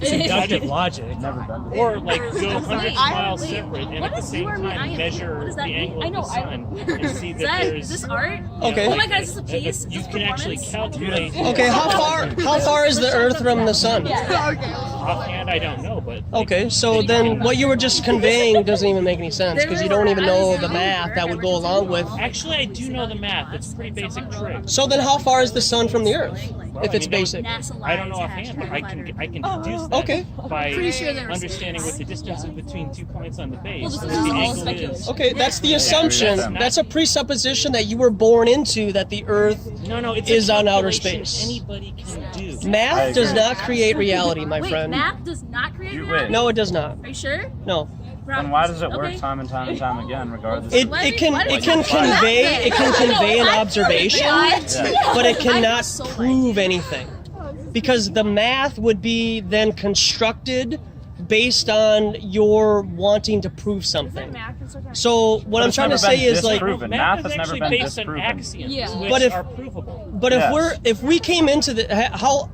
It's inductive logic. Never done Or like go hundreds of miles separate and at the same time measure the angle of the sun and see that there's... Is this art? Okay. Oh my god, is this a piece? You can actually calculate... Okay, how far is the Earth from the sun? Offhand, I don't know, but... Okay, so then what you were just conveying doesn't even make any sense, because you don't even know the math that would go along with... Actually, I do know the math. It's a pretty basic trick. So then how far is the sun from the Earth, if it's basic? I don't know offhand, but I can deduce that by understanding what the distance is between 2 points on the base. Well, the angle is. Okay, that's the assumption. That's a presupposition that you were born into, that the Earth is on outer space. Anybody can do. Math does not create reality, my friend. Math does not create reality? No, it does not. Are you sure? No. Then why does it work time and time and time again, regardless? It can convey an observation, but it cannot prove anything, because the math would be then constructed based on your wanting to prove something. So what I'm trying to say is, like, math has never been based on axioms, which are provable. But if we came into the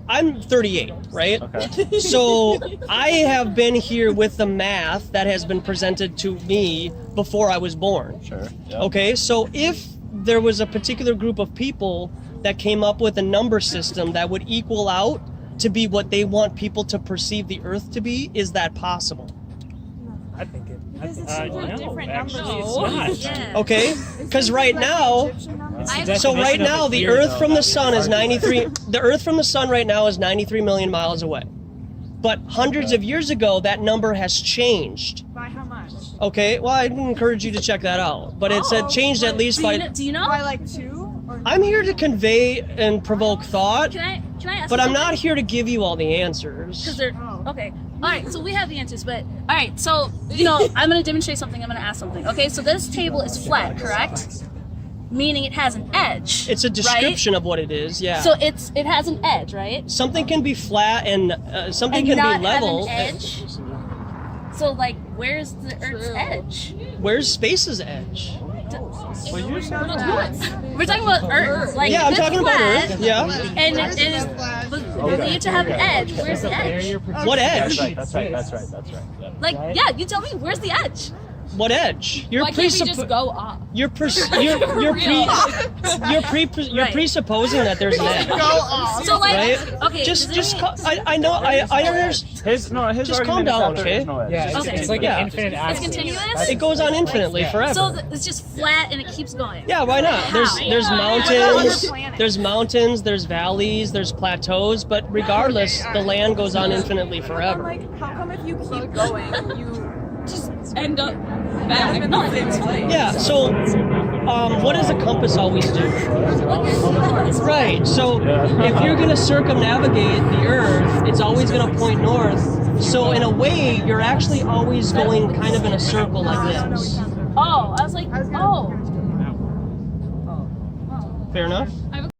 I'm 38, right? Okay. So I have been here with the math that has been presented to me before I was born. Sure. Yep. Okay, so if there was a particular group of people that came up with a number system that would equal out to be what they want people to perceive the Earth to be, is that possible? I think it. No, Actually, it's not. Okay, because right now, the Earth from the sun is 93. The Earth from the sun right now is 93 million miles away. But hundreds of years ago, that number has changed. By how much? Okay, well, I'd encourage you to check that out. But it's changed at least by. Do you know? By like 2? Or I'm here to convey and provoke thought. Can I ask but you I'm not something? here to give you all the answers. Because they're okay. All right, so we have the answers, but all right. So I'm going to demonstrate something. I'm going to ask something. Okay, so this table is flat, correct? Meaning it has an edge. It's a description of what it is. Yeah. So it has an edge, right? Something can be flat and something can not be level. Have an edge. So like, where's the Earth's edge? Where's space's edge? We're talking about Earth. Like, yeah, I'm this talking about flat, Earth. Yeah. And it is believed to have an edge. Where's the edge? What edge? That's right. Like, yeah, you tell me. Where's the edge? What edge? Why can't we just go up? You're presupposing that there's an edge. So like, right? okay, I understand. His calm down, okay? Yeah, it's like an infinite it's axis. continuous. It goes on infinitely forever. So it's just flat and it keeps going. Yeah, why not? There's mountains, there's valleys, there's plateaus, but regardless, the land goes on infinitely forever. like, how come if you keep going, you just End up back in the same place? Yeah, so what does a compass always do? Right, so if you're going to circumnavigate the Earth, it's always going to point north. So in a way, you're actually always going kind of in a circle like this. Oh, I was like, oh. Fair enough?